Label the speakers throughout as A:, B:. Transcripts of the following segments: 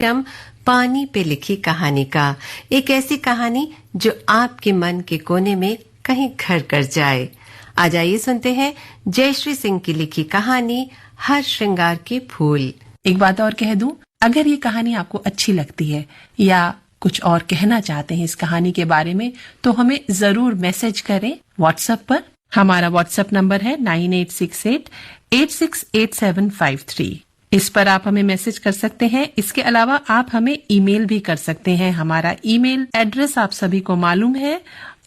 A: कार्यक्रम पानी पे लिखी कहानी का, एक ऐसी कहानी जो आपके मन के कोने में कहीं घर कर जाए। आज आइए सुनते हैं जयश्री सिंह की लिखी कहानी हर श्रृंगार के फूल।
B: एक बात और कह दूं, अगर ये कहानी आपको अच्छी लगती है या कुछ और कहना चाहते हैं इस कहानी के बारे में, तो हमें जरूर मैसेज करें व्हाट्सएप पर। हमारा व्हाट्सएप नंबर है 9868868753। इस पर आप हमें मैसेज कर सकते हैं। इसके अलावा आप हमें ईमेल भी कर सकते हैं। हमारा ईमेल एड्रेस आप सभी को मालूम है,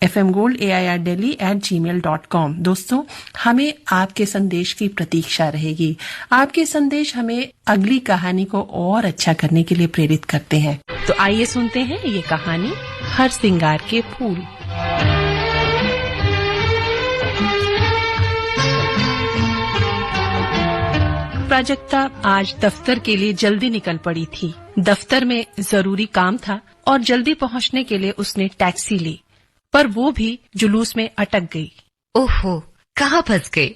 B: fmgold@airdelhi@gmail.com। दोस्तों, हमें आपके संदेश की प्रतीक्षा रहेगी। आपके संदेश हमें अगली कहानी को और अच्छा करने के लिए प्रेरित करते हैं। तो आइए सुनते हैं ये कहानी हर श्रृंगार के फूल। प्राजक्ता आज दफ्तर के लिए जल्दी निकल पड़ी थी। दफ्तर में जरूरी काम था और जल्दी पहुंचने के लिए उसने टैक्सी ली, पर वो भी जुलूस में अटक गई।
C: ओहो, कहाँ फंस गई?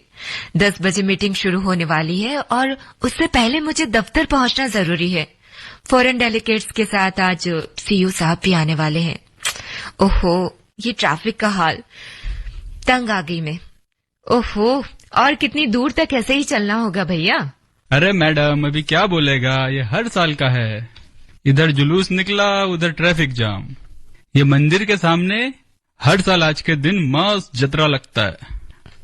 C: 10 बजे मीटिंग शुरू होने वाली है और उससे पहले मुझे दफ्तर पहुंचना जरूरी है। फॉरेन डेलीगेट्स के साथ आज सीईओ साहब भी आने वाले हैं। ओहो, ये ट्रैफिक का हाल, तंग आ गई मैं। ओहो, और कितनी दूर तक ऐसे ही चलना होगा भैया?
D: अरे मैडम, अभी क्या बोलेगा, ये हर साल का है। इधर जुलूस निकला, उधर ट्रैफिक जाम। ये मंदिर के सामने हर साल आज के दिन मस्त जतरा लगता है।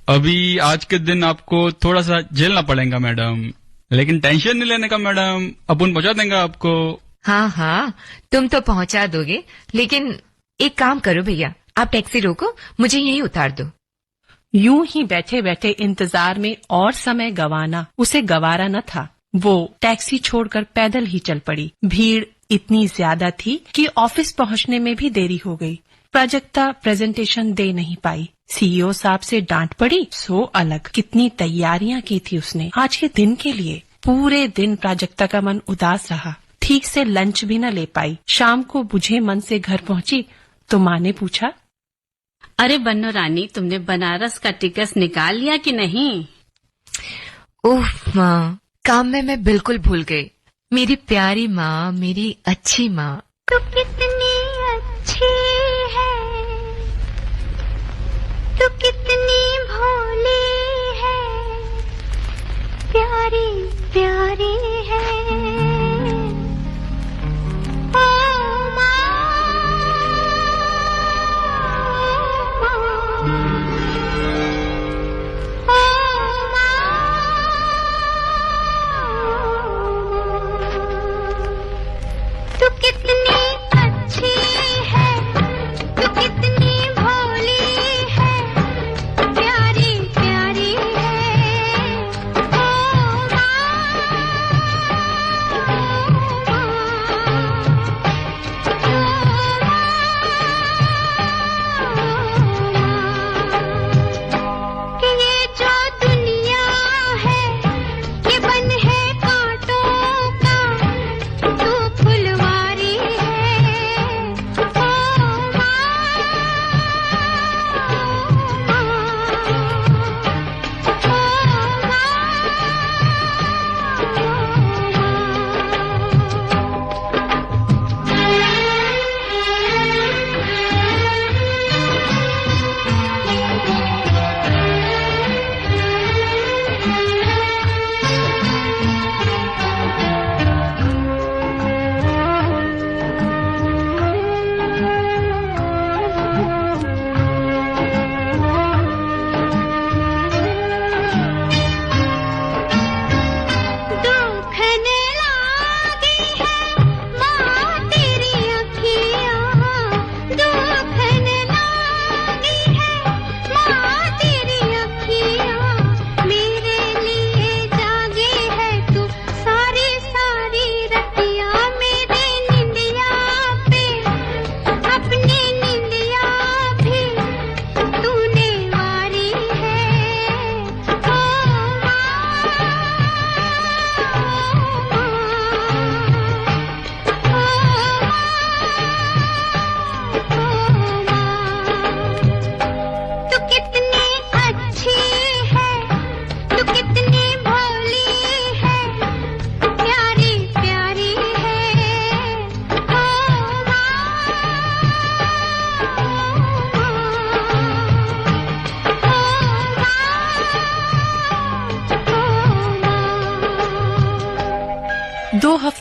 D: अभी आज के दिन आपको थोड़ा सा झेलना पड़ेगा मैडम, लेकिन टेंशन नहीं लेने का मैडम, अपन पहुंचा देंगे आपको।
C: हाँ हाँ, तुम तो पहुंचा दोगे, लेकिन एक काम करो भैया, आप टैक्सी रोको, मुझे यहीं उतार दो।
B: यूं ही बैठे बैठे इंतजार में और समय गंवाना उसे गवारा न था। वो टैक्सी छोड़कर पैदल ही चल पड़ी। भीड़ इतनी ज्यादा थी कि ऑफिस पहुंचने में भी देरी हो गई। प्राजक्ता प्रेजेंटेशन दे नहीं पाई। सीईओ साहब से डांट पड़ी, सो अलग। कितनी तैयारियां की थी उसने आज के दिन के लिए। पूरे दिन प्राजक्ता का मन उदास रहा। ठीक से लंच भी न ले पाई। शाम को बुझे मन से घर पहुंची तो माँ ने पूछा,
E: अरे बन्नो रानी, तुमने बनारस का टिकट निकाल लिया कि नहीं?
C: ओह माँ, काम में मैं बिल्कुल भूल गई। मेरी प्यारी माँ, मेरी अच्छी माँ।
F: तू कितनी अच्छी है, तू कितनी भोली है, प्यारी प्यारी है।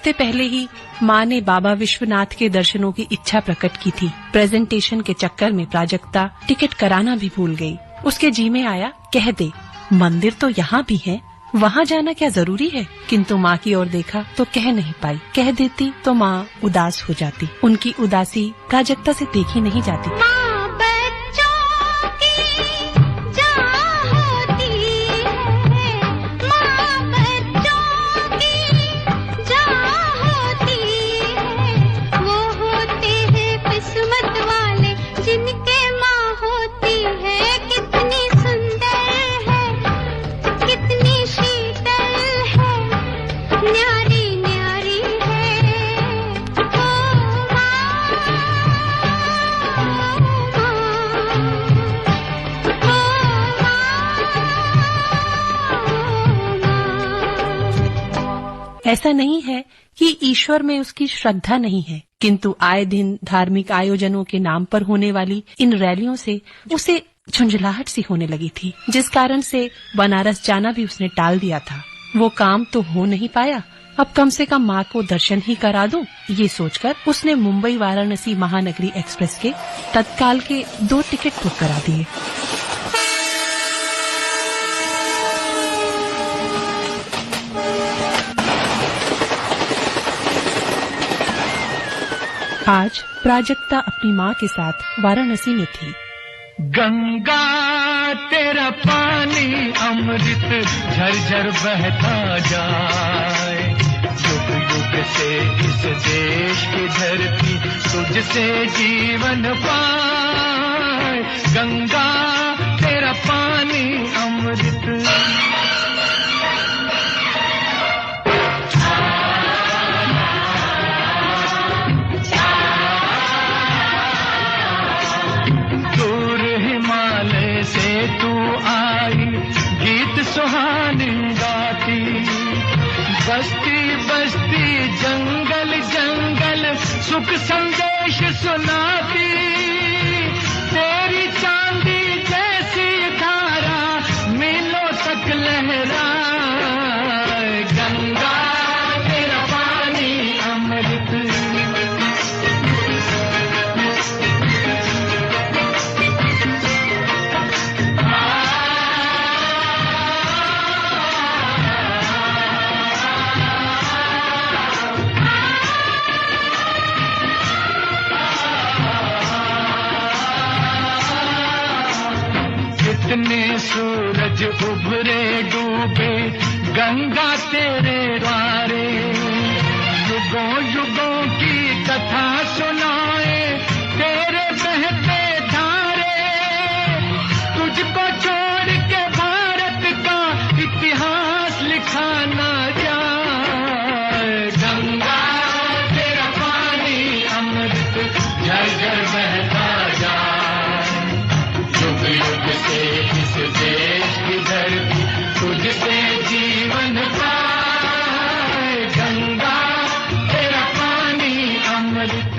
B: हफ्ते पहले ही माँ ने बाबा विश्वनाथ के दर्शनों की इच्छा प्रकट की थी। प्रेजेंटेशन के चक्कर में प्राजक्ता टिकट कराना भी भूल गई। उसके जी में आया, कह दे मंदिर तो यहाँ भी है, वहाँ जाना क्या जरूरी है। किंतु माँ की ओर देखा तो कह नहीं पाई। कह देती तो माँ उदास हो जाती। उनकी उदासी प्राजक्ता से देखी नहीं जाती।
F: माँ बच्चों की जान होती है, माँ बच्चों की जान होती है। वो होते हैं किस्मत वाले जिनके माँ होती है। कितनी सुंदर है, कितनी शीतल है, न्यारी न्यारी है। ओ
B: ऐसा नहीं है कि ईश्वर में उसकी श्रद्धा नहीं है, किंतु आए दिन धार्मिक आयोजनों के नाम पर होने वाली इन रैलियों से उसे झुंझलाहट सी होने लगी थी, जिस कारण से बनारस जाना भी उसने टाल दिया था। वो काम तो हो नहीं पाया, अब कम से कम माँ को दर्शन ही करा दूं, ये सोचकर उसने मुंबई वाराणसी महानगरी एक्सप्रेस के तत्काल के 2 टिकट बुक करा दिए। आज प्राजक्ता अपनी माँ के साथ वाराणसी में थी।
G: गंगा तेरा पानी अमृत झरझर बहता जाए, युग युग से इस देश की धरती तुझसे जीवन पाए। गंगा तेरा पानी अमृत से तू आई गीत सुहानी गाती, बस्ती बस्ती जंगल जंगल सुख संदेश सुनाती। तेरी चांदी जैसी धारा मीलों तक लहराए। गंगा तेरा पानी अमृत कितने सूरज उभरे डूबे गंगा तेरे द्वारे, युगों युगों की कथा सुनाए तेरे बहते धारे। तुझको छोड़ के भारत का इतिहास लिखा ना जाए। गंगा तेरा पानी अमृत झरझर बहता जाए, युग युग से इस देश की धरती तुझसे जीवन पाए। गंगा तेरा पानी अमृत।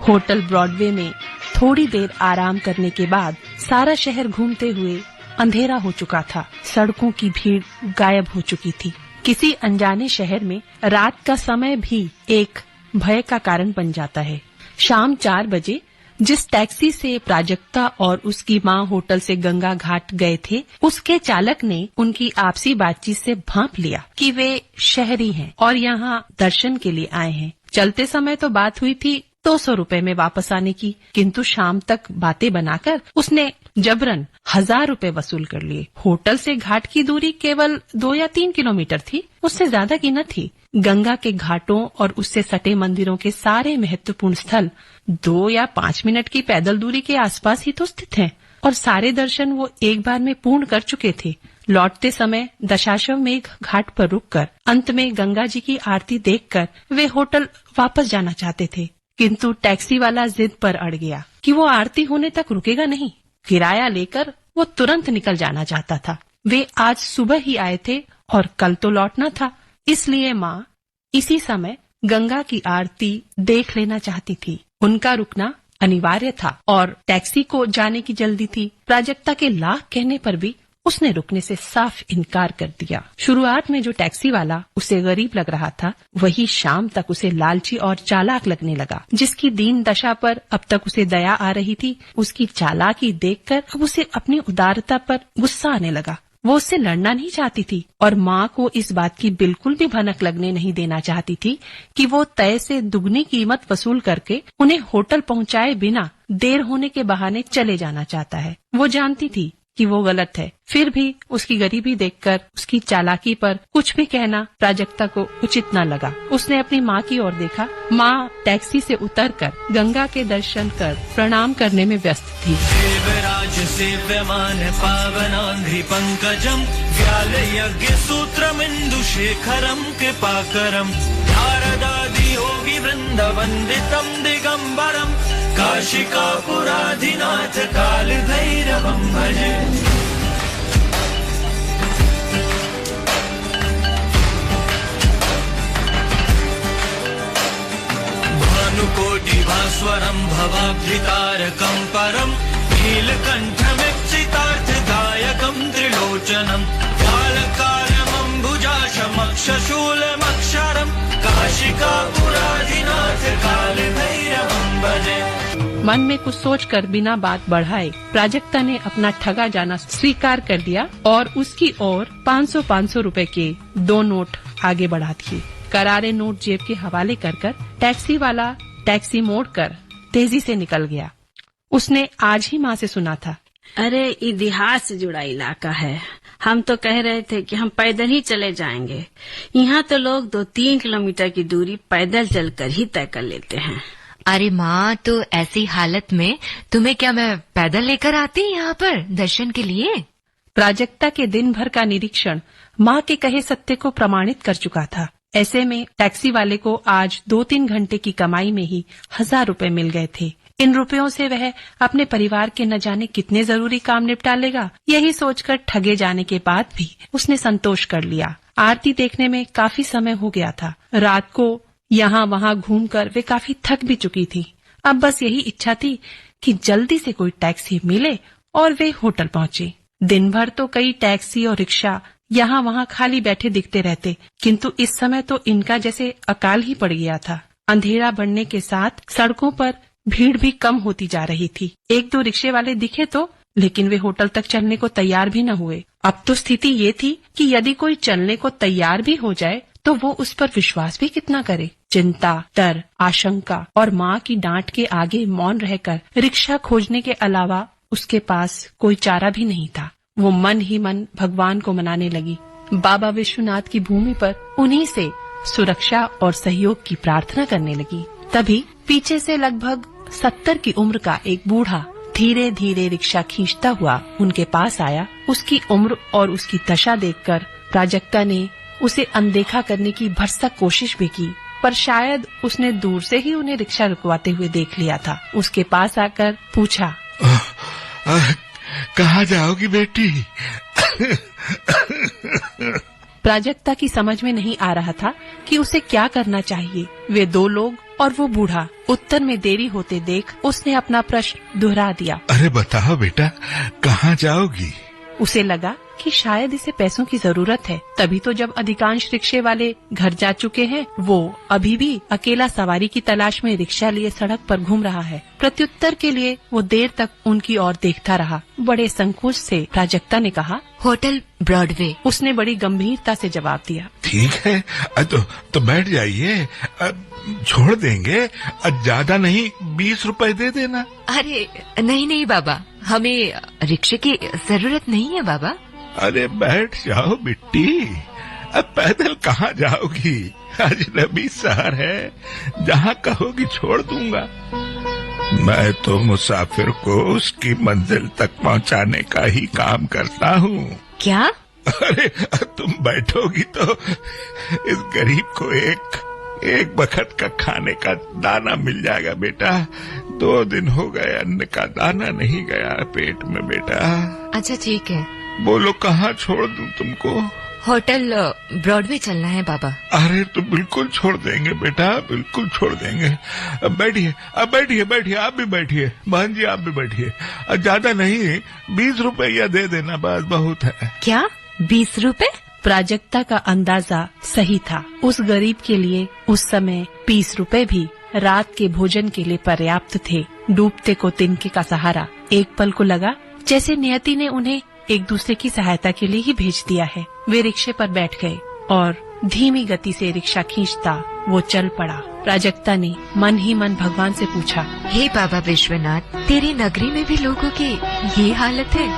B: होटल ब्रॉडवे में थोड़ी देर आराम करने के बाद सारा शहर घूमते हुए अंधेरा हो चुका था। सड़कों की भीड़ गायब हो चुकी थी। किसी अनजाने शहर में रात का समय भी एक भय का कारण बन जाता है। शाम 4 बजे जिस टैक्सी से प्राजक्ता और उसकी माँ होटल से गंगा घाट गए थे, उसके चालक ने उनकी आपसी बातचीत से भांप लिया कि वे शहरी हैं और यहाँ दर्शन के लिए आए हैं। चलते समय तो बात हुई थी 200 रुपए में वापस आने की, किंतु शाम तक बातें बनाकर उसने जबरन 1000 रुपए वसूल कर लिए। होटल से घाट की दूरी केवल 2 या 3 किलोमीटर थी, उससे ज्यादा की न थी। गंगा के घाटों और उससे सटे मंदिरों के सारे महत्वपूर्ण स्थल 2 या 5 मिनट की पैदल दूरी के आसपास ही तो स्थित हैं, और सारे दर्शन वो एक बार में पूर्ण कर चुके थे। लौटते समय दशाश्वमेघ घाट पर रुककर अंत में गंगा जी की आरती देखकर वे होटल वापस जाना चाहते थे, किंतु टैक्सी वाला जिद पर अड़ गया कि वो आरती होने तक रुकेगा नहीं। किराया लेकर वो तुरंत निकल जाना चाहता था। वे आज सुबह ही आए थे और कल तो लौटना था, इसलिए माँ इसी समय गंगा की आरती देख लेना चाहती थी। उनका रुकना अनिवार्य था और टैक्सी को जाने की जल्दी थी। प्राजक्ता के लाख कहने पर भी उसने रुकने से साफ इनकार कर दिया। शुरुआत में जो टैक्सी वाला उसे गरीब लग रहा था, वही शाम तक उसे लालची और चालाक लगने लगा। जिसकी दीन दशा पर अब तक उसे दया आ रही थी, उसकी चालाकी देखकर अब उसे अपनी उदारता पर गुस्सा आने लगा। वो उससे लड़ना नहीं चाहती थी और माँ को इस बात की बिल्कुल भी भनक लगने नहीं देना चाहती थी कि वो तय से दुगनी कीमत वसूल करके उन्हें होटल पहुँचाए बिना देर होने के बहाने चले जाना चाहता है। वो जानती थी कि वो गलत है, फिर भी उसकी गरीबी देखकर उसकी चालाकी पर कुछ भी कहना प्राजक्ता को उचित न लगा। उसने अपनी माँ की ओर देखा। माँ टैक्सी से उतरकर गंगा के दर्शन कर प्रणाम करने में व्यस्त थी।
H: देवराज सेव्यमान पावनांघ्रि पंकजम व्याल यज्ञ सूत्रमिंदु शेखरम कृपाकरम नारदादि योगी वृंद वंदितम दिगंबरम काशिकापुराधिनाथ काल भैरवं भजे। भानुकोटि भास्वरं भवाब्धितारकं परं नीलकण्ठमिप्सितार्थदायकं त्रिलोचनं कालकालमम्बुजाशमक्षशूलमक्षरं काशिकापुराधिनाथ काल भैरवं भजे।
B: मन में कुछ सोचकर बिना बात बढ़ाए प्राजक्ता ने अपना ठगा जाना स्वीकार कर दिया और उसकी ओर 500 रुपए के 2 नोट आगे बढ़ा दिए। करारे नोट जेब के हवाले कर टैक्सी वाला टैक्सी मोड़कर तेजी से निकल गया। उसने आज ही माँ से सुना था।
E: अरे इतिहास से जुड़ा इलाका है, हम तो कह रहे थे कि हम पैदल ही चले जाएंगे। यहाँ तो लोग 2-3 किलोमीटर की दूरी पैदल चलकर ही तय कर लेते हैं।
C: अरे माँ, तो ऐसी हालत में तुम्हें क्या मैं पैदल लेकर आती यहाँ पर दर्शन के लिए?
B: प्राजक्ता के दिन भर का निरीक्षण माँ के कहे सत्य को प्रमाणित कर चुका था। ऐसे में टैक्सी वाले को आज 2-3 घंटे की कमाई में ही 1000 रुपए मिल गए थे। इन रुपयों से वह अपने परिवार के न जाने कितने जरूरी काम निपटा लेगा। यही सोचकर ठगे जाने के बाद भी उसने संतोष कर लिया। आरती देखने में काफी समय हो गया था। रात को यहाँ वहाँ घूमकर वे काफी थक भी चुकी थी। अब बस यही इच्छा थी कि जल्दी से कोई टैक्सी मिले और वे होटल पहुँचे। दिन भर तो कई टैक्सी और रिक्शा यहाँ वहाँ खाली बैठे दिखते रहते, किंतु इस समय तो इनका जैसे अकाल ही पड़ गया था। अंधेरा बढ़ने के साथ सड़कों पर भीड़ भी कम होती जा रही थी। 1-2 रिक्शे वाले दिखे तो, लेकिन वे होटल तक चलने को तैयार भी न हुए। अब तो स्थिति ये थी कि यदि कोई चलने को तैयार भी हो जाए तो वो उस पर विश्वास भी कितना करे। चिंता, डर, आशंका और माँ की डांट के आगे मौन रहकर रिक्शा खोजने के अलावा उसके पास कोई चारा भी नहीं था। वो मन ही मन भगवान को मनाने लगी। बाबा विश्वनाथ की भूमि पर उन्हीं से सुरक्षा और सहयोग की प्रार्थना करने लगी। तभी पीछे से लगभग 70 की उम्र का एक बूढ़ा धीरे धीरे रिक्शा खींचता हुआ उनके पास आया। उसकी उम्र और उसकी दशा देखकर प्राजक्ता ने उसे अनदेखा करने की भरसक कोशिश भी की, पर शायद उसने दूर से ही उन्हें रिक्शा रुकवाते हुए देख लिया था। उसके पास आकर पूछा,
I: कहाँ जाओगी बेटी?
B: प्राजक्ता की समझ में नहीं आ रहा था कि उसे क्या करना चाहिए। वे 2 लोग और वो बूढ़ा। उत्तर में देरी होते देख उसने अपना प्रश्न दोहरा दिया।
I: अरे बताओ बेटा, कहाँ जाओगी?
B: उसे लगा कि शायद इसे पैसों की जरूरत है, तभी तो जब अधिकांश रिक्शे वाले घर जा चुके हैं वो अभी भी अकेला सवारी की तलाश में रिक्शा लिए सड़क पर घूम रहा है। प्रत्युत्तर के लिए वो देर तक उनकी ओर देखता रहा। बड़े संकोच से प्राजक्ता ने कहा,
C: होटल ब्रॉडवे।
B: उसने बड़ी गंभीरता से जवाब दिया।
I: ठीक है, तो बैठ जाइए, छोड़ देंगे। ज्यादा नहीं, 20 रुपए दे देना।
C: अरे नहीं बाबा, हमें रिक्शे की जरूरत नहीं है बाबा।
I: अरे बैठ जाओ बिट्टी, अब पैदल कहाँ जाओगी? अजनबी शहर है, जहाँ कहोगी छोड़ दूंगा। मैं तो मुसाफिर को उसकी मंजिल तक पहुँचाने का ही काम करता हूँ।
C: क्या?
I: अरे तुम बैठोगी तो इस गरीब को एक बखत का खाने का दाना मिल जाएगा बेटा। 2 दिन हो गए अन्न का दाना नहीं गया पेट में बेटा।
C: अच्छा ठीक है।
I: बोलो कहाँ छोड़ दूं तुमको?
C: होटल ब्रॉडवे चलना है बाबा।
I: अरे तो बिल्कुल छोड़ देंगे बेटा, बिल्कुल छोड़ देंगे। अब बैठिए, अब बैठिए, बैठिए, आप भी बैठिए, बहन जी आप भी बैठिए। ज्यादा नहीं, 20 रुपया दे देना, बस बहुत है।
C: क्या 20 रुपए?
B: प्राजक्ता का अंदाजा सही था। उस गरीब के लिए उस समय 20 रुपए भी रात के भोजन के लिए पर्याप्त थे। डूबते को तिनके का सहारा। एक पल को लगा जैसे नियति ने उन्हें एक दूसरे की सहायता के लिए ही भेज दिया है। वे रिक्शे पर बैठ गए और धीमी गति से रिक्शा खींचता वो चल पड़ा। प्राजक्ता ने मन ही मन भगवान से पूछा,
C: हे बाबा विश्वनाथ, तेरी नगरी में भी लोगों की ये हालत है?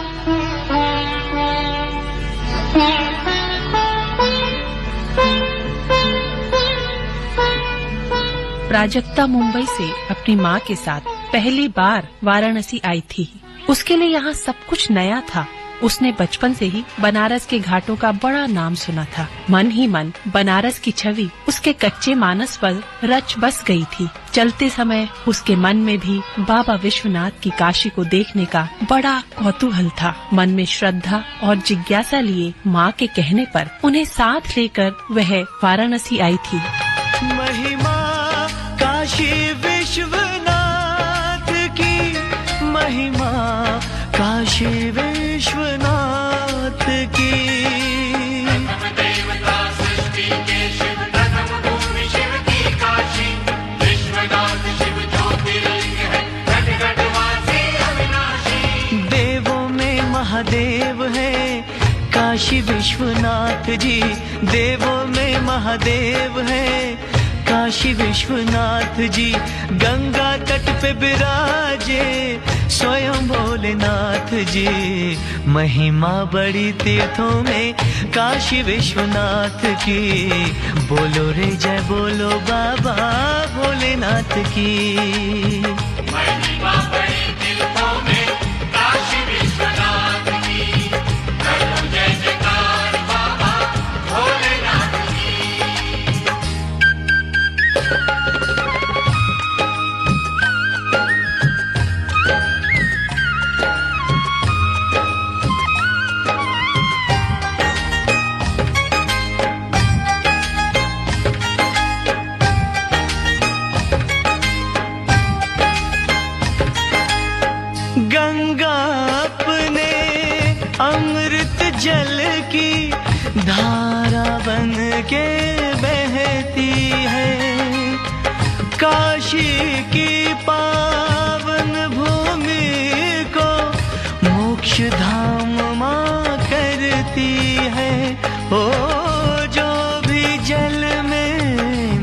B: प्राजक्ता मुंबई से अपनी माँ के साथ पहली बार वाराणसी आई थी। उसके लिए यहाँ सब कुछ नया था। उसने बचपन से ही बनारस के घाटों का बड़ा नाम सुना था। मन ही मन बनारस की छवि उसके कच्चे मानस पर रच बस गई थी। चलते समय उसके मन में भी बाबा विश्वनाथ की काशी को देखने का बड़ा कौतूहल था। मन में श्रद्धा और जिज्ञासा लिए माँ के कहने पर उन्हें साथ लेकर वह वाराणसी आई थी।
H: महिमा काशी विश्वनाथ की, महिमा काशी विश्वनाथ की। देवता सृष्टि के शिव, प्रथम भूमि शिव की काशी। विश्वनाथ शिव ज्योतिर्लिंग है, घट घट वासी अविनाशी। देवों में महादेव है काशी विश्वनाथ जी। देवों में महादेव है काशी विश्वनाथ जी। गंगा तट पे विराजे स्वयं भोलेनाथ जी। महिमा बड़ी तीर्थों में काशी विश्वनाथ की। बोलो रे जय बोलो बाबा भोलेनाथ की। महिमा बड़ी तीर्थों में काशी विश्वनाथ की। करो जय जयकार बाबा भोलेनाथ की। गंगा अपने अमृत जल की धारा बन के बहती है। काशी की पावन भूमि को मोक्ष धाम मां करती है। ओ जो भी जल में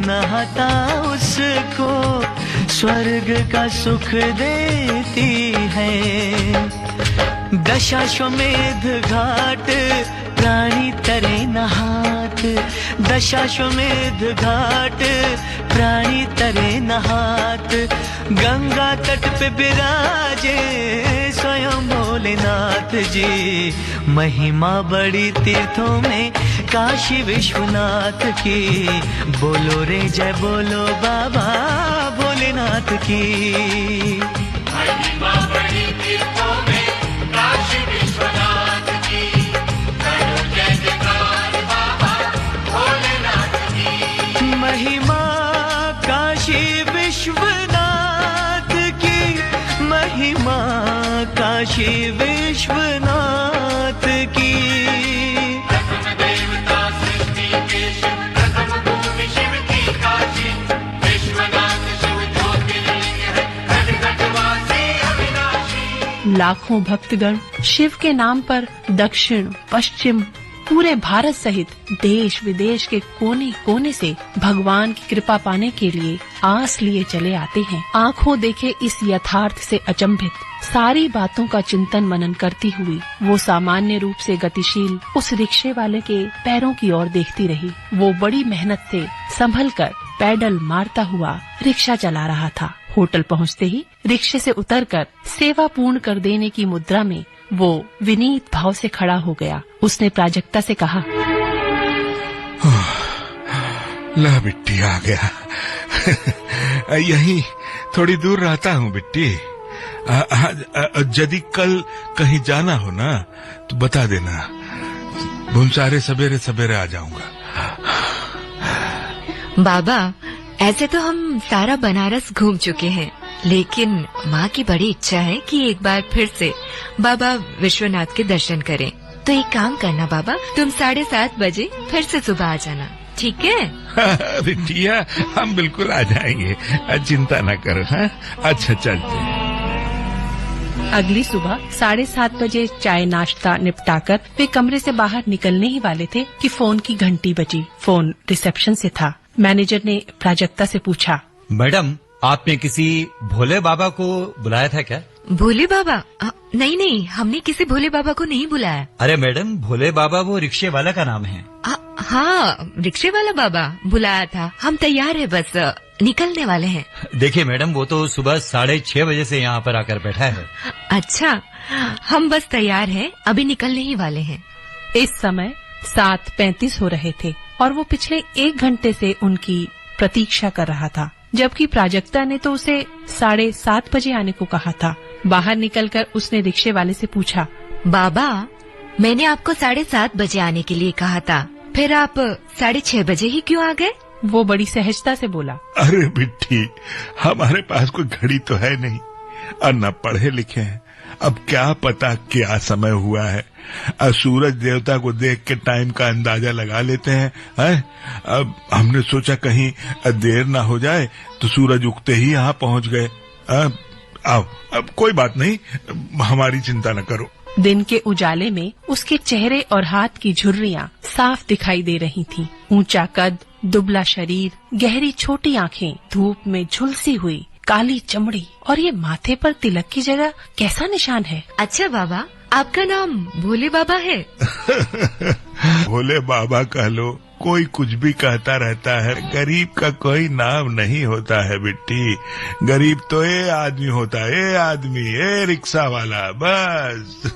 H: नहाता उसको स्वर्ग का सुख देती है। दशाश्वमेध घाट प्राणी तरे नहात। दशाश्वमेध घाट प्राणी तरे नहात। गंगा तट पे विराजे स्वयं भोलेनाथ जी। महिमा बड़ी तीर्थों में काशी विश्वनाथ की। बोलो रे जय बोलो बाबा भोलेनाथ की। महिमा बड़ी तीर्थों में काशी विश्वनाथ की। करो जय जयकार बाबा भोलेनाथ की। महिमा काशी विश्वनाथ की। महिमा काशी विश्वनाथ की। प्रथम देवता सृष्टि के शिव, प्रथम भूमि शिव की काशी। विश्वनाथ शिव ज्योतिर्लिंग है, घट घट वासी अविनाशी।
B: लाखों भक्तगण शिव के नाम पर दक्षिण पश्चिम पूरे भारत सहित देश विदेश के कोने कोने से भगवान की कृपा पाने के लिए आस लिए चले आते हैं। आंखों देखे इस यथार्थ से अचंभित सारी बातों का चिंतन मनन करती हुई वो सामान्य रूप से गतिशील उस रिक्शे वाले के पैरों की ओर देखती रही। वो बड़ी मेहनत से संभल कर पैडल मारता हुआ रिक्शा चला रहा था। होटल पहुंचते ही रिक्शे से उतरकर सेवा पूर्ण कर देने की मुद्रा में वो विनीत भाव से खड़ा हो गया। उसने प्राजक्ता से कहा,
I: ला बिट्टी आ गया। यहीं थोड़ी दूर रहता हूँ बिट्टी। यदि कल कहीं जाना हो ना तो बता देना, भुनसारे सवेरे सवेरे आ जाऊंगा।
C: बाबा, ऐसे तो हम सारा बनारस घूम चुके हैं, लेकिन माँ की बड़ी इच्छा है कि एक बार फिर से बाबा विश्वनाथ के दर्शन करें। तो एक काम करना बाबा, तुम 7:30 बजे फिर से सुबह आ जाना, ठीक है?
I: बिटिया, हम बिल्कुल आ जाएंगे, चिंता न करो। हाँ, अच्छा चलते हैं।
B: अगली सुबह 7:30 बजे चाय नाश्ता निपटाकर वे कमरे से बाहर निकलने ही वाले थे कि फोन की घंटी बजी। फोन रिसेप्शन से था। मैनेजर ने प्राजक्ता से पूछा,
J: मैडम, आपने किसी भोले बाबा को बुलाया था क्या?
C: भोले बाबा? नहीं, हमने किसी भोले बाबा को नहीं बुलाया।
J: अरे मैडम, भोले बाबा वो रिक्शे वाला का नाम है।
C: हाँ, रिक्शे वाला बाबा बुलाया था। हम तैयार है, बस निकलने वाले हैं।
J: देखिए मैडम, वो तो सुबह 6:30 बजे से यहाँ पर आकर बैठा है।
C: अच्छा, हम बस तैयार हैं, अभी निकलने ही वाले हैं।
B: इस समय 7:35 हो रहे थे और वो पिछले 1 घंटे से उनकी प्रतीक्षा कर रहा था, जबकि प्राजक्ता ने तो उसे 7:30 बजे आने को कहा था। बाहर निकलकर उसने रिक्शे वाले से पूछा,
C: बाबा, मैंने आपको 7:30 बजे आने के लिए कहा था, फिर आप 6:30 बजे ही क्यों आ गए?
B: वो बड़ी सहजता से बोला,
I: अरे बिट्टी, हमारे पास कोई घड़ी तो है नहीं और न पढ़े लिखे हैं। अब क्या पता क्या समय हुआ है। सूरज देवता को देख के टाइम का अंदाजा लगा लेते हैं। अब हमने सोचा कहीं देर ना हो जाए, तो सूरज उगते ही यहाँ पहुँच गए। अब कोई बात नहीं, हमारी चिंता न करो।
B: दिन के उजाले में उसके चेहरे और हाथ की झुर्रियां साफ दिखाई दे रही थीं। ऊंचा कद, दुबला शरीर, गहरी छोटी आंखें, धूप में झुलसी हुई काली चमड़ी, और ये माथे पर तिलक की जगह कैसा निशान है?
C: अच्छा बाबा, आपका नाम भोले बाबा है?
I: भोले बाबा कह लो, कोई कुछ भी कहता रहता है। गरीब का कोई नाम नहीं होता है बिट्टी। गरीब तो ये आदमी होता है, ये आदमी, ये रिक्शा वाला, बस।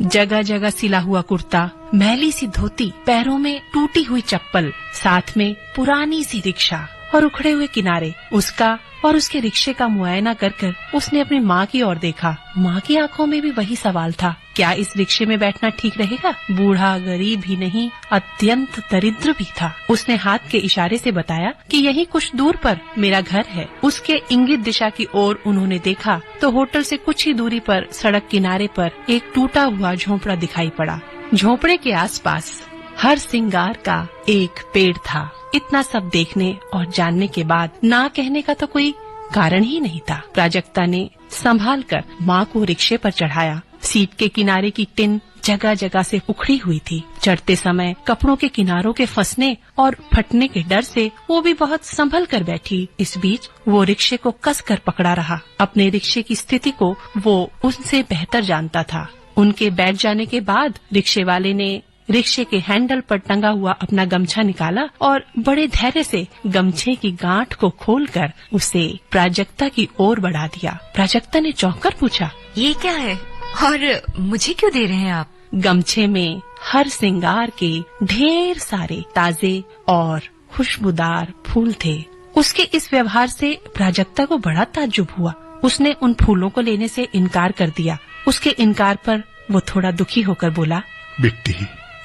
B: जगह जगह सिला हुआ कुर्ता, मैली सी धोती, पैरों में टूटी हुई चप्पल, साथ में पुरानी सी रिक्शा और उखड़े हुए किनारे। उसका और उसके रिक्शे का मुआयना कर कर उसने अपनी माँ की ओर देखा। माँ की आंखों में भी वही सवाल था, क्या इस रिक्शे में बैठना ठीक रहेगा? बूढ़ा गरीब ही नहीं, अत्यंत दरिद्र भी था। उसने हाथ के इशारे से बताया कि यही कुछ दूर पर मेरा घर है। उसके इंगित दिशा की ओर उन्होंने देखा तो होटल से कुछ ही दूरी पर सड़क किनारे पर एक टूटा हुआ झोंपड़ा दिखाई पड़ा। झोंपड़े के आसपास हर सिंगार का एक पेड़ था। इतना सब देखने और जानने के बाद ना कहने का तो कोई कारण ही नहीं था। प्राजक्ता ने संभाल कर माँ को रिक्शे पर चढ़ाया। सीट के किनारे की टिन जगह जगह से उखड़ी हुई थी। चढ़ते समय कपड़ों के किनारों के फंसने और फटने के डर से वो भी बहुत संभल कर बैठी। इस बीच वो रिक्शे को कस कर पकड़ा रहा। अपने रिक्शे की स्थिति को वो उनसे बेहतर जानता था। उनके बैठ जाने के बाद रिक्शे वाले ने रिक्शे के हैंडल पर टंगा हुआ अपना गमछा निकाला और बड़े धैर्य से गमछे की गांठ को खोलकर उसे प्राजक्ता की ओर बढ़ा दिया। प्राजक्ता ने चौंक कर पूछा,
C: ये क्या है और मुझे क्यों दे रहे हैं आप?
B: गमछे में हर सिंगार के ढेर सारे ताजे और खुशबूदार फूल थे। उसके इस व्यवहार से प्राजक्ता को बड़ा ताज्जुब हुआ। उसने उन फूलों को लेने से इनकार कर दिया। उसके इनकार पर वो थोड़ा दुखी होकर बोला,
I: बिट्टी,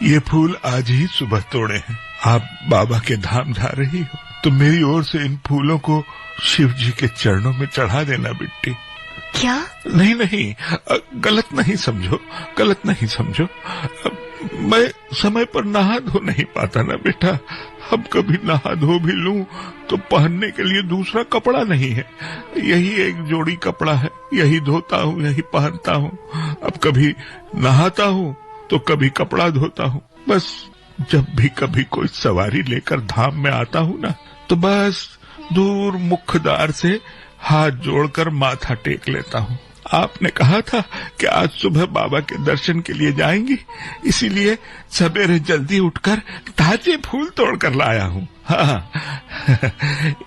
I: ये फूल आज ही सुबह तोड़े हैं। आप बाबा के धाम जा रही हो तो मेरी ओर से इन फूलों को शिव जी के चरणों में चढ़ा देना बिट्टी।
C: क्या?
I: नहीं, गलत नहीं समझो, गलत नहीं समझो। मैं समय पर नहा धो नहीं पाता ना बेटा। अब कभी नहा धो भी लूं तो पहनने के लिए दूसरा कपड़ा नहीं है। यही एक जोड़ी कपड़ा है, यही धोता हूँ, यही पहनता हूँ। अब कभी नहाता हूँ तो कभी कपड़ा धोता हूँ। बस जब भी कभी कोई सवारी लेकर धाम में आता हूँ ना, तो बस दूर मुखद्वार से हाथ जोड़कर माथा टेक लेता हूँ। आपने कहा था कि आज सुबह बाबा के दर्शन के लिए जाएंगी, इसीलिए सवेरे जल्दी उठकर ताजे फूल तोड़कर लाया हूँ। हाँ,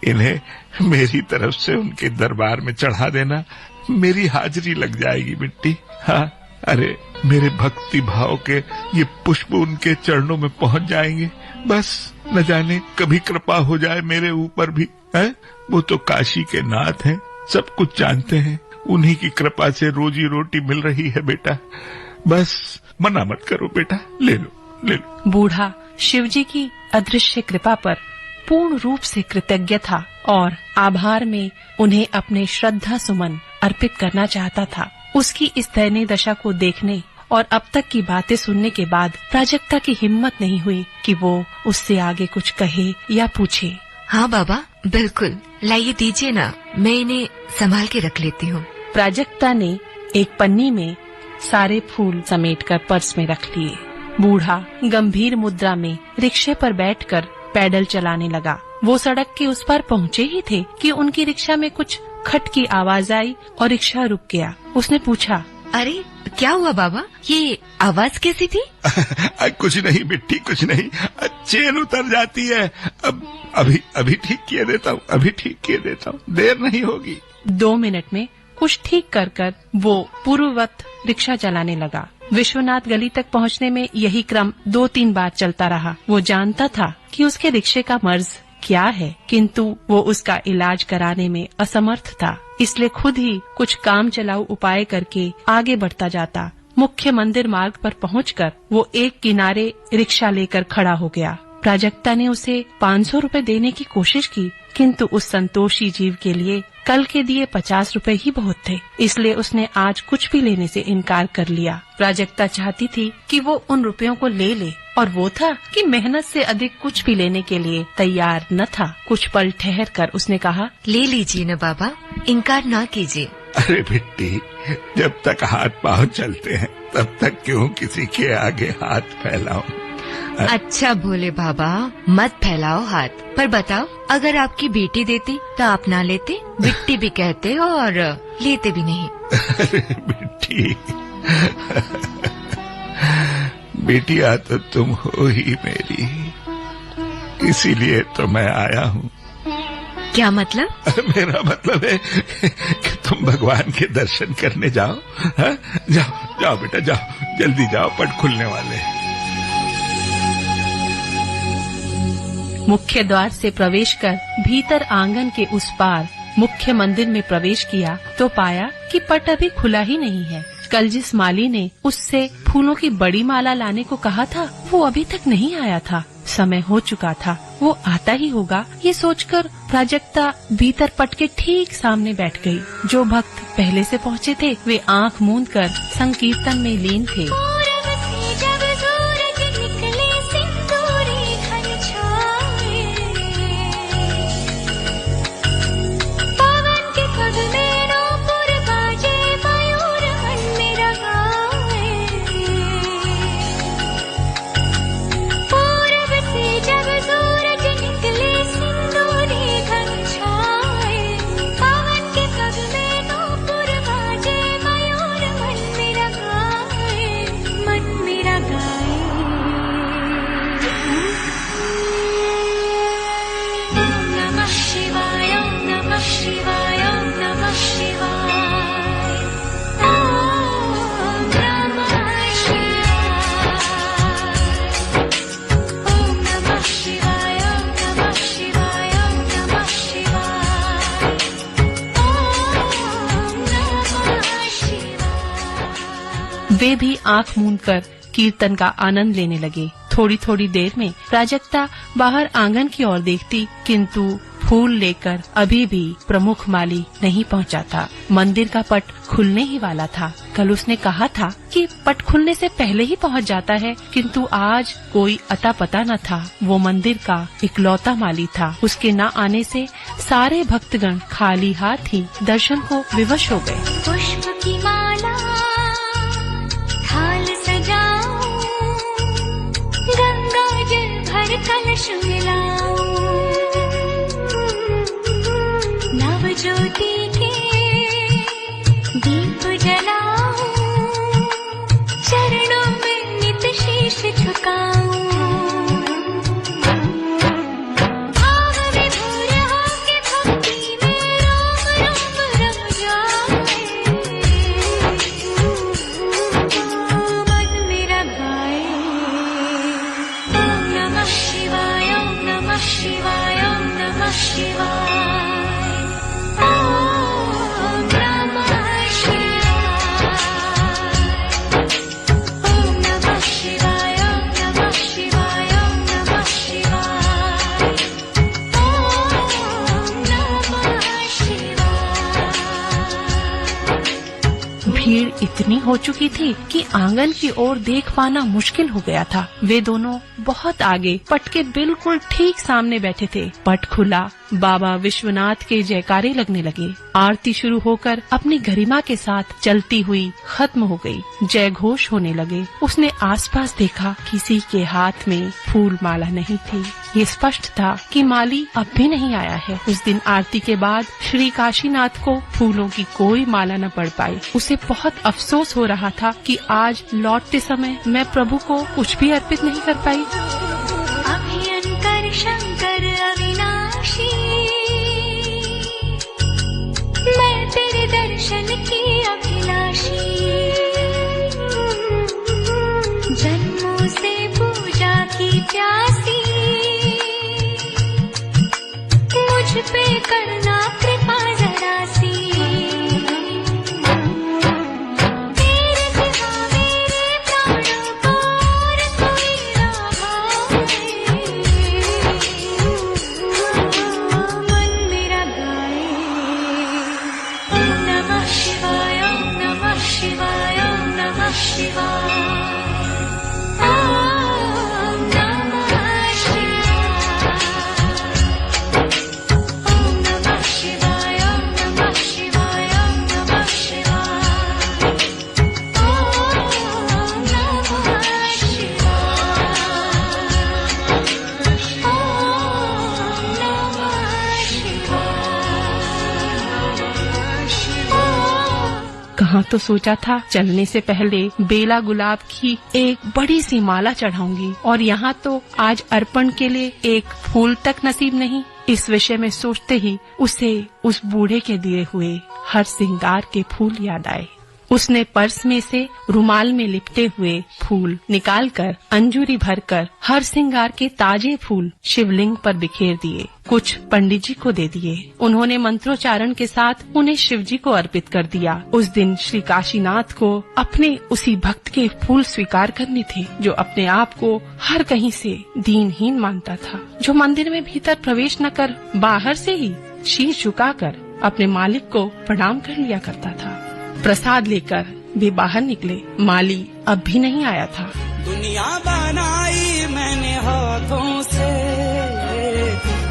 I: इन्हें मेरी तरफ से उनके दरबार में चढ़ा देना, मेरी हाजिरी लग जाएगी बिट्टी। हाँ, अरे मेरे भक्ति भाव के ये पुष्प उनके चरणों में पहुंच जाएंगे। बस न जाने कभी कृपा हो जाए मेरे ऊपर भी है। वो तो काशी के नाथ हैं, सब कुछ जानते हैं। उन्हीं की कृपा से रोजी रोटी मिल रही है बेटा। बस मना मत करो बेटा, ले लो ले लो।
B: बूढ़ा शिवजी की अदृश्य कृपा पर पूर्ण रूप से कृतज्ञ था और आभार में उन्हें अपने श्रद्धा सुमन अर्पित करना चाहता था। उसकी इस दयनीय दशा को देखने और अब तक की बातें सुनने के बाद प्राजक्ता की हिम्मत नहीं हुई कि वो उससे आगे कुछ कहे या पूछे।
C: हाँ बाबा, बिल्कुल, लाइए दीजिए ना, मैं इन्हें संभाल के रख लेती हूँ।
B: प्राजक्ता ने एक पन्नी में सारे फूल समेटकर पर्स में रख लिए। बूढ़ा गंभीर मुद्रा में रिक्शे पर बैठकर पैडल चलाने लगा। वो सड़क के उस पार पहुँचे ही थे कि उनकी रिक्शा में कुछ खट की आवाज आई और रिक्शा रुक गया। उसने पूछा,
C: अरे क्या हुआ बाबा, ये आवाज कैसी थी?
I: कुछ नहीं बिट्टी, कुछ नहीं, चेन उतर जाती है। अभी ठीक किए देता हूँ, अभी ठीक किए देता हूँ, देर नहीं होगी।
B: 2 मिनट में कुछ ठीक कर वो पूर्ववत रिक्शा चलाने लगा। विश्वनाथ गली तक पहुंचने में यही क्रम 2-3 बार चलता रहा। वो जानता था कि उसके रिक्शे का मर्ज क्या है, किंतु वो उसका इलाज कराने में असमर्थ था, इसलिए खुद ही कुछ काम चलाऊ उपाय करके आगे बढ़ता जाता। मुख्य मंदिर मार्ग पर पहुंचकर वो एक किनारे रिक्शा लेकर खड़ा हो गया। प्राजक्ता ने उसे 500 रुपए देने की कोशिश की, किंतु उस संतोषी जीव के लिए कल के दिए 50 रुपए ही बहुत थे, इसलिए उसने आज कुछ भी लेने से इनकार कर लिया। प्राजक्ता चाहती थी कि वो उन रुपयों को ले ले, और वो था कि मेहनत से अधिक कुछ भी लेने के लिए तैयार न था। कुछ पल ठहर कर उसने कहा, ले लीजिए न बाबा, इनकार ना कीजिए।
I: अरे बिट्टी, जब तक हाथ पाँव चलते हैं तब तक क्यों किसी के आगे हाथ फैलाऊं?
C: अच्छा भोले बाबा, मत फैलाओ हाथ। पर बताओ, अगर आपकी बेटी देती तो आप ना लेते? बिट्टी भी कहते और लेते भी नहीं।
I: अरे बिट्टी, बेटिया तो तुम हो ही मेरी, इसीलिए तो मैं आया हूँ।
C: क्या मतलब?
I: मेरा मतलब है कि तुम भगवान के दर्शन करने जाओ। हा? जाओ जाओ बेटा, जाओ, जल्दी जाओ, पट खुलने वाले हैं।
B: मुख्य द्वार से प्रवेश कर भीतर आंगन के उस पार मुख्य मंदिर में प्रवेश किया तो पाया कि पट अभी खुला ही नहीं है। कल जिस माली ने उससे फूलों की बड़ी माला लाने को कहा था, वो अभी तक नहीं आया था। समय हो चुका था, वो आता ही होगा, ये सोचकर प्राजक्ता भीतर पट के ठीक सामने बैठ गई। जो भक्त पहले से पहुँचे थे वे आंख मूंद कर संकीर्तन में लीन थे। वे भी आंख मूंद कर कीर्तन का आनंद लेने लगे। थोड़ी थोड़ी देर में प्राजक्ता बाहर आंगन की ओर देखती, किंतु फूल लेकर अभी भी प्रमुख माली नहीं पहुंचा था। मंदिर का पट खुलने ही वाला था। कल उसने कहा था कि पट खुलने से पहले ही पहुंच जाता है, किंतु आज कोई अता पता न था। वो मंदिर का इकलौता माली था। उसके न आने से सारे भक्तगण खाली हाथ ही दर्शन को विवश हो गए।
F: पुष्प की माला थाल सजाऊं, गंगा जल भर कलश मिलाऊं, नव ज्योति के दीप जलाऊं, चरणों में नित शीश झुकाऊं। भाव विभोर होके भक्ति में रोम रोम रम जाए, मन मेरा गाए। ओम नमः शिवाय, ओम नमः शिवाय, ओम नमः शिवाय।
B: भीड़ इतनी हो चुकी थी कि आंगन की ओर देख पाना मुश्किल हो गया था। वे दोनों बहुत आगे पट के बिल्कुल ठीक सामने बैठे थे। पट खुला, बाबा विश्वनाथ के जयकारे लगने लगे। आरती शुरू होकर अपनी गरिमा के साथ चलती हुई खत्म हो गई। जय घोष होने लगे। उसने आसपास देखा, किसी के हाथ में फूल माला नहीं थी। ये स्पष्ट था कि माली अब भी नहीं आया है। उस दिन आरती के बाद श्री काशीनाथ को फूलों की कोई माला न पड़ पाई। उसे बहुत अफसोस हो रहा था कि आज लौटते समय मैं प्रभु को कुछ भी अर्पित नहीं कर पाई।
F: अभियंकर शंकर अविनाशी, मैं तेरे दर्शन की अभिलाषी, जन्मों से पूजा की प्यासी, मुझ पे करना कृपा जरा सी। तेरे सिवा मेरे प्राणों को और कोई ना भाए, मन मेरा गाए ओम नमः शिवाय, ओम नमः शिवाय, ओम नमः शिवाय, ओम नमः शिवाय, ओम नमः शिवाय, ओम नमः शिवाय, ओम नमः शिवाय, ओम नमः शिवाय।
B: कहाँ तो सोचा था चलने से पहले बेला गुलाब की एक बड़ी सी माला चढ़ाऊंगी, और यहाँ तो आज अर्पण के लिए एक फूल तक नसीब नहीं। इस विषय में सोचते ही उसे उस बूढ़े के दिए हुए हर श्रृंगार के फूल याद आए। उसने पर्स में से रुमाल में लिपटे हुए फूल निकालकर अंजूरी भरकर हर श्रृंगार के ताजे फूल शिवलिंग पर बिखेर दिए। कुछ पंडित जी को दे दिए। उन्होंने मंत्रोच्चारण के साथ उन्हें शिव जी को अर्पित कर दिया। उस दिन श्री काशीनाथ को अपने उसी भक्त के फूल स्वीकार करने थे जो अपने आप को हर कहीं से दीनहीन मानता था, जो मंदिर में भीतर प्रवेश न कर बाहर से ही शीश झुकाकर अपने मालिक को प्रणाम कर लिया करता था। प्रसाद लेकर वे बाहर निकले। माली अब भी नहीं आया था।
K: दुनिया बनाई मैंने हाथों से,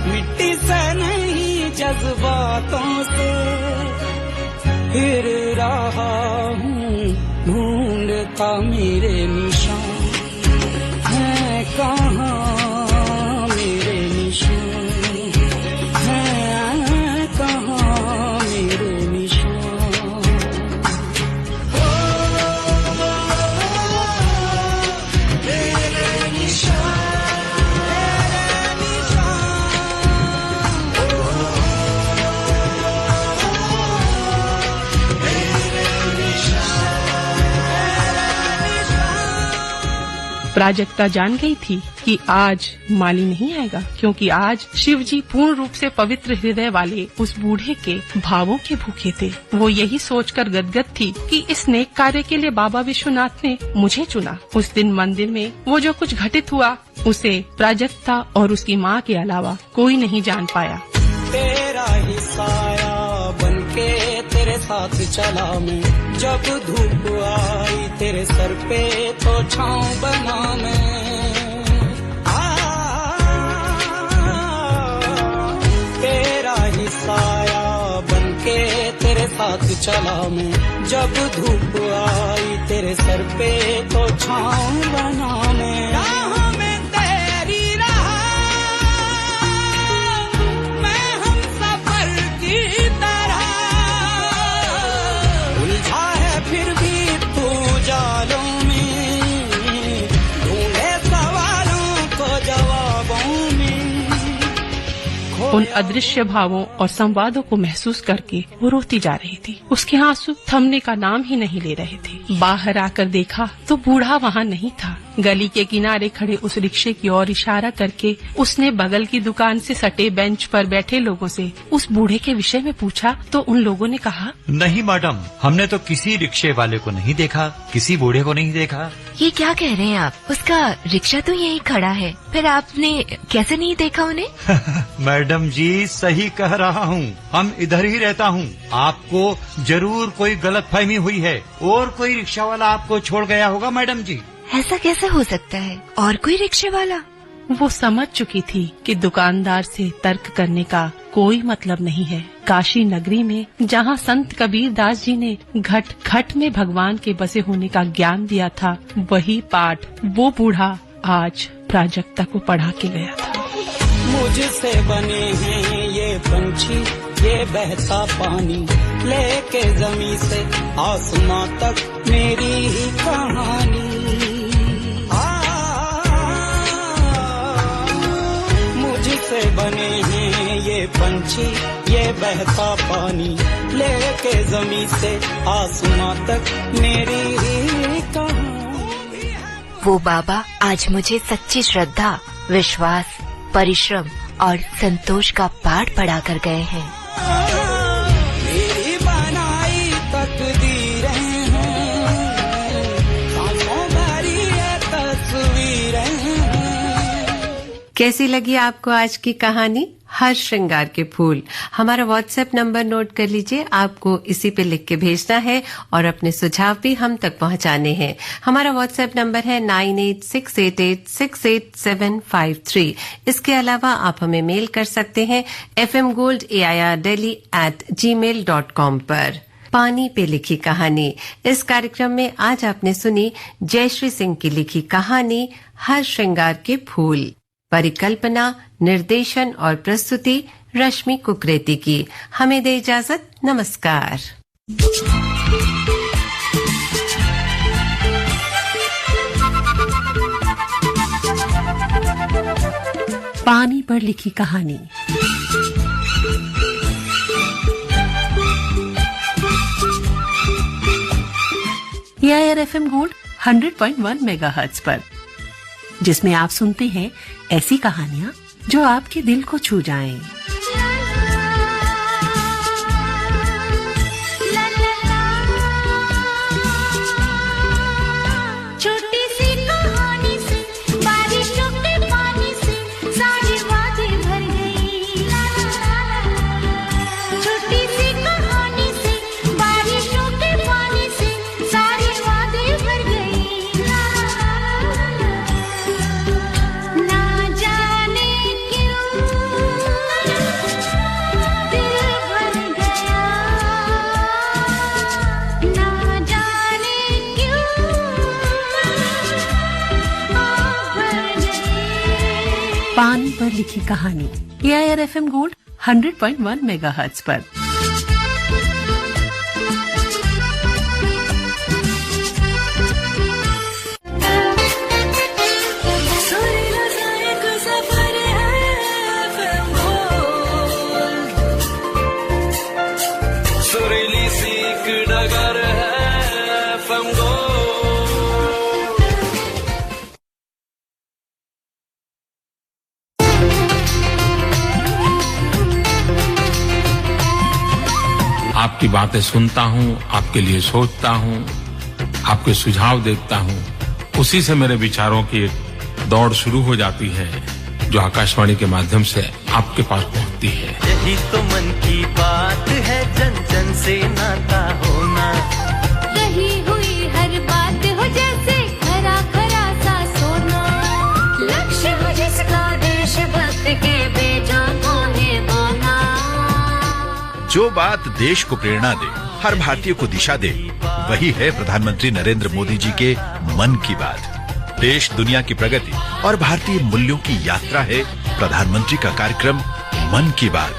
K: मिट्टी से नहीं जज्बातों से, फिर रहा हूँ ढूंढता मेरे निशान है कहाँ, मेरे निशान है कहाँ, मेरे निशान।
B: प्राजक्ता जान गई थी कि आज माली नहीं आएगा, क्योंकि आज शिव जी पूर्ण रूप से पवित्र हृदय वाले उस बूढ़े के भावों के भूखे थे। वो यही सोचकर गदगद थी कि इस नेक कार्य के लिए बाबा विश्वनाथ ने मुझे चुना। उस दिन मंदिर में वो जो कुछ घटित हुआ उसे प्राजक्ता और उसकी माँ के अलावा कोई नहीं जान पाया।
K: तेरा ही साया बनके तेरे साथ चला मैं, जब धूप आई तेरे सर पे तो छाँव बना मैं। तेरा ही साया बनके तेरे साथ चला मैं, जब धूप आई तेरे सर पे तो छाँव बना मैं। राह में तेरी रहा मैं हम सफर की तरह, उलझा है फिर भी तू जालों में, ढूंढे सवालों को जवाबों में।
B: उन अदृश्य भावों और संवादों को महसूस करके वो रोती जा रही थी। उसके आंसू थमने का नाम ही नहीं ले रहे थे। बाहर आकर देखा तो बूढ़ा वहाँ नहीं था। गली के किनारे खड़े उस रिक्शे की ओर इशारा करके उसने बगल की दुकान से सटे बेंच पर बैठे लोगों से उस बूढ़े के विषय में पूछा तो उन लोगों ने कहा,
J: नहीं मैडम, हमने तो किसी रिक्शे वाले को नहीं देखा, किसी बूढ़े को नहीं देखा।
C: ये क्या कह रहे हैं आप? उसका रिक्शा तो यहीं खड़ा है, फिर आपने कैसे नहीं देखा उन्हें?
J: मैडम जी सही कह रहा हूँ, हम इधर ही रहता हूँ। आपको जरूर कोई गलतफहमी हुई है और कोई रिक्शा वाला आपको छोड़ गया होगा मैडम जी।
C: ऐसा कैसे हो सकता है? और कोई रिक्शे वाला?
B: वो समझ चुकी थी कि दुकानदार से तर्क करने का कोई मतलब नहीं है। काशी नगरी में जहाँ संत कबीर दास जी ने घट घट में भगवान के बसे होने का ज्ञान दिया था, वही पाठ वो बूढ़ा आज प्राजक्ता को पढ़ा के गया था।
K: मुझसे बने हैं ये पंछी, ये बहता पानी, लेके जमीन से आसमां तक मेरी ही कहानी। मुझसे बने हैं ये पंछी, ये बहता पानी, लेके जमीन से आसमां तक मेरी ही कहानी।
C: वो बाबा आज मुझे सच्ची श्रद्धा, विश्वास, परिश्रम और संतोष का पाठ पढ़ा कर गए हैं।
K: मेरी बनाई तकदीरें हैं, सांसों भरी ये तस्वीरें हैं।
A: कैसी लगी आपको आज की कहानी हर श्रृंगार के फूल? हमारा व्हाट्सएप नंबर नोट कर लीजिए, आपको इसी पे लिख के भेजना है और अपने सुझाव भी हम तक पहुंचाने हैं। हमारा व्हाट्सएप नंबर है 9868868753। इसके अलावा आप हमें मेल कर सकते हैं fmgoldAIRdelhi@gmail.com पर। पानी पे लिखी कहानी, इस कार्यक्रम में आज आपने सुनी जयश्री सिंह की लिखी कहानी हर श्रृंगार के फूल। परिकल्पना, निर्देशन और प्रस्तुति रश्मि कुकरेती की। हमें दे इजाजत, नमस्कार।
B: पानी पर लिखी कहानी। AIR FM गोल्ड 100.1 मेगाहर्ट्ज पर, जिसमें आप सुनते हैं ऐसी कहानियां जो आपके दिल को छू जाएं।
F: छोटी सी कहानी से, बारिशों के पानी से सारी वादी भर गई। छोटी सी कहानी से, बारिशों के पानी से सारी वादी भर गई। ना जाने क्यों दिल भर गया, ना जाने क्यों आँख भर गई।
B: पानी पर लिखी कहानी AIR FM गोल्ड 100.1 मेगाहर्ट्ज पर।
F: सुरीला सा एक सफर है FM गोल्ड।
K: सुरीली सी एक डगर है FM गोल्ड।
I: आपकी बातें सुनता हूँ, आपके लिए सोचता हूँ, आपके सुझाव देखता हूँ। उसी से मेरे विचारों की एक दौड़ शुरू हो जाती है, जो आकाशवाणी के माध्यम से आपके पास पहुँचती है।
L: यही तो मन की बात है, जन जन से नाता होना।
F: कही हुई हर बात हो जैसे खरा खरा सा सोना। लक्ष्य हो जिसका देशभक्त के बेजों को है बोना।
M: जो बात देश को प्रेरणा दे, हर भारतीय को दिशा दे, वही है प्रधानमंत्री नरेंद्र मोदी जी के मन की बात। देश दुनिया की प्रगति और भारतीय मूल्यों की यात्रा है प्रधानमंत्री का कार्यक्रम मन की बात।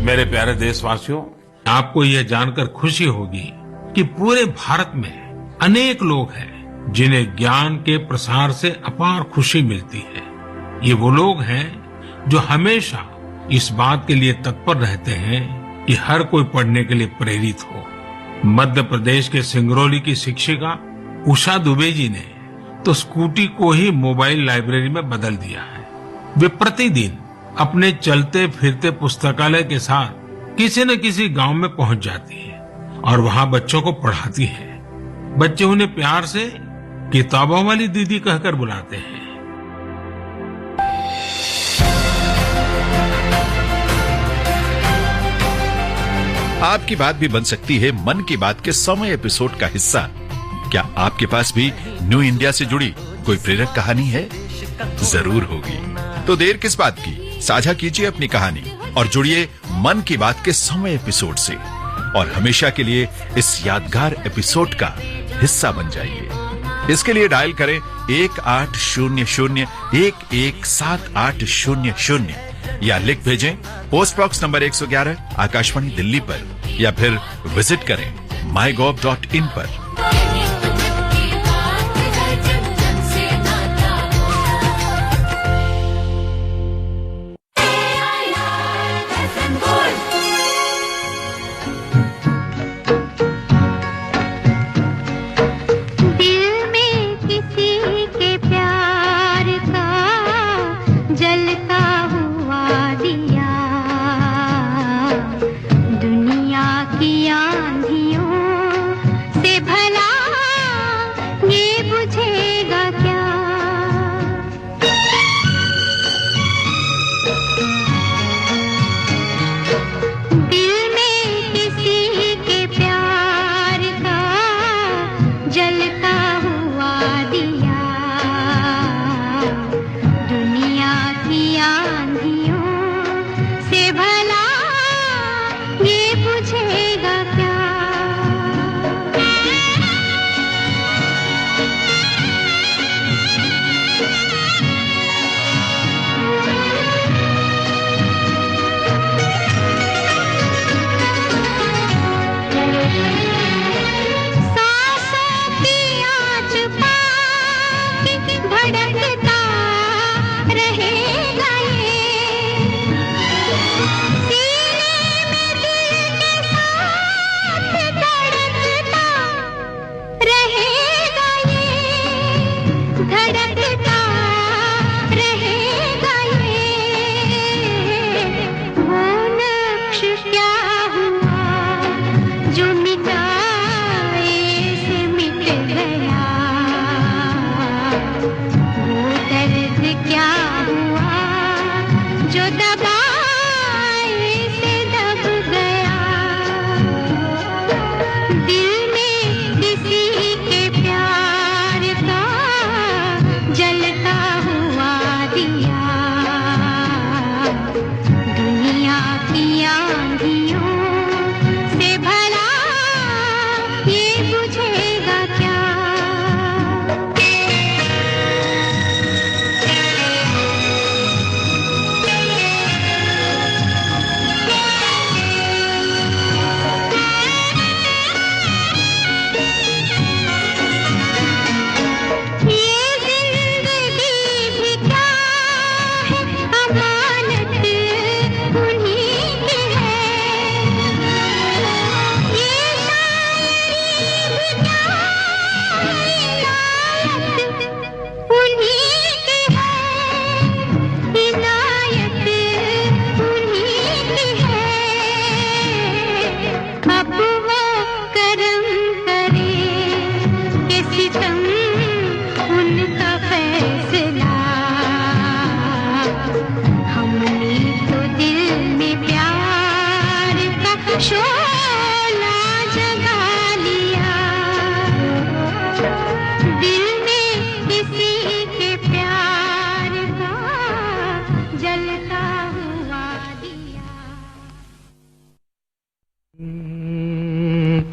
I: मेरे प्यारे देशवासियों, आपको यह जानकर खुशी होगी कि पूरे भारत में अनेक लोग हैं जिन्हें ज्ञान के प्रसार से अपार खुशी मिलती है। ये वो लोग हैं जो हमेशा इस बात के लिए तत्पर रहते हैं
N: कि हर कोई पढ़ने के लिए प्रेरित हो। मध्य प्रदेश के सिंगरौली की शिक्षिका उषा दुबे जी ने तो स्कूटी को ही मोबाइल लाइब्रेरी में बदल दिया है। वे प्रतिदिन अपने चलते फिरते पुस्तकालय के साथ किसी न किसी गांव में पहुंच जाती है और वहां बच्चों को पढ़ाती है। बच्चे उन्हें प्यार से किताबों वाली दीदी कहकर बुलाते हैं।
M: आपकी बात भी बन सकती है मन की बात के 100वें एपिसोड का हिस्सा। क्या आपके पास भी न्यू इंडिया से जुड़ी कोई प्रेरक कहानी है? जरूर होगी। तो देर किस बात की, साझा कीजिए अपनी कहानी और जुड़िए मन की बात के 100वें एपिसोड से और हमेशा के लिए इस यादगार एपिसोड का हिस्सा बन जाइए। इसके लिए डायल करें 1800-117800 या लिख भेजें post box number 111 Akashvani Delhi पर या फिर विजिट करें mygov.in पर।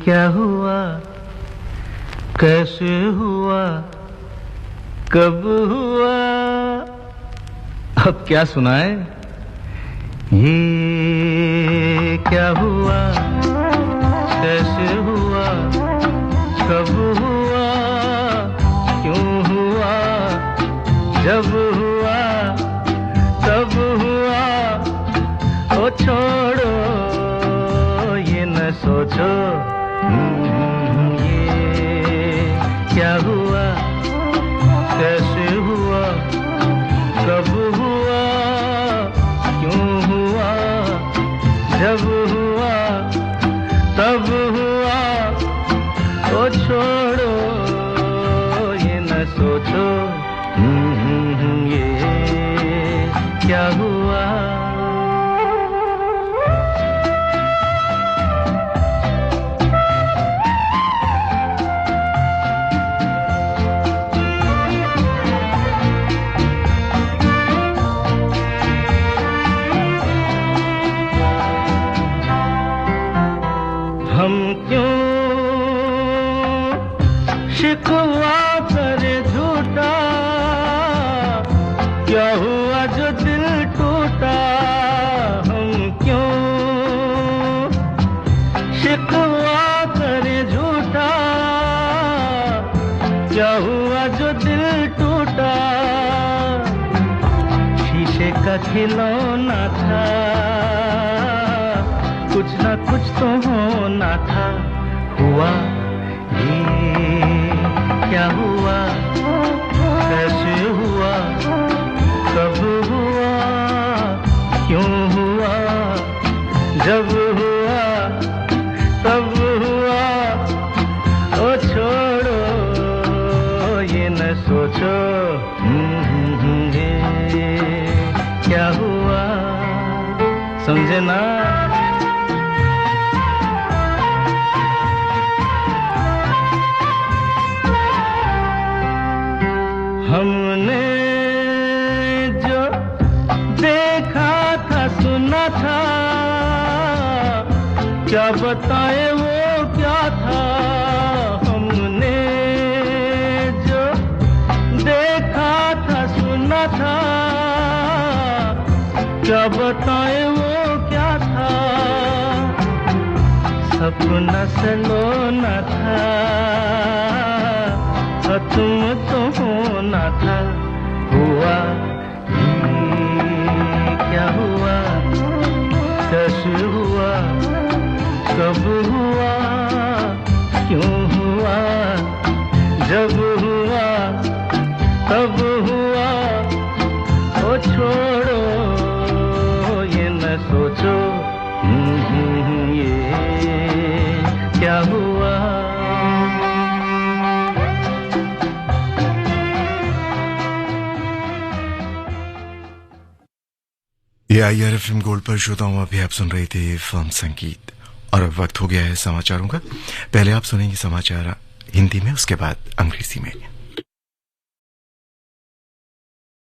O: क्या हुआ, कैसे हुआ, कब हुआ, अब क्या सुनाए? ये क्या हुआ, कैसे हुआ, कब हुआ, क्यों हुआ, जब हुआ, तब हुआ, ओ छोड़ो सोचो ये क्या हुआ, कैसे हुआ, कब हुआ, क्यों हुआ, जब हुआ तब हुआ, ओ छोड़ो ये न सोचो ये क्या हुआ। हम क्यों शिकवा करे झूठा, क्या हुआ जो दिल टूटा। हम क्यों शिकवा करे झूठा, क्या हुआ जो दिल टूटा। शीशे का खिलौना था, कुछ ना कुछ तो होना था। हुआ ये क्या हुआ, कैसे हुआ, कब हुआ, क्यों हुआ, जब हुआ तब हुआ, ओ छोड़ो ये न सोचो ये क्या हुआ। समझे ना। हमने जो देखा था सुना था, क्या बताए वो क्या था। हमने जो देखा था सुना था, क्या बताए वो क्या था। सपना सलोना था, तुम तो होना था। हुआ ये क्या हुआ, कैसे हुआ, कब हुआ, क्यों हुआ, जब हुआ तब हुआ, ओ छोड़ो ये न सोचो ये क्या हुआ।
P: ये IRFM गोल्ड पर श्रोताओं, अभी आप सुन रहे थे फिल्म संगीत और अब वक्त हो गया है समाचारों का। पहले आप सुनेंगे समाचार हिंदी में, उसके बाद अंग्रेजी में।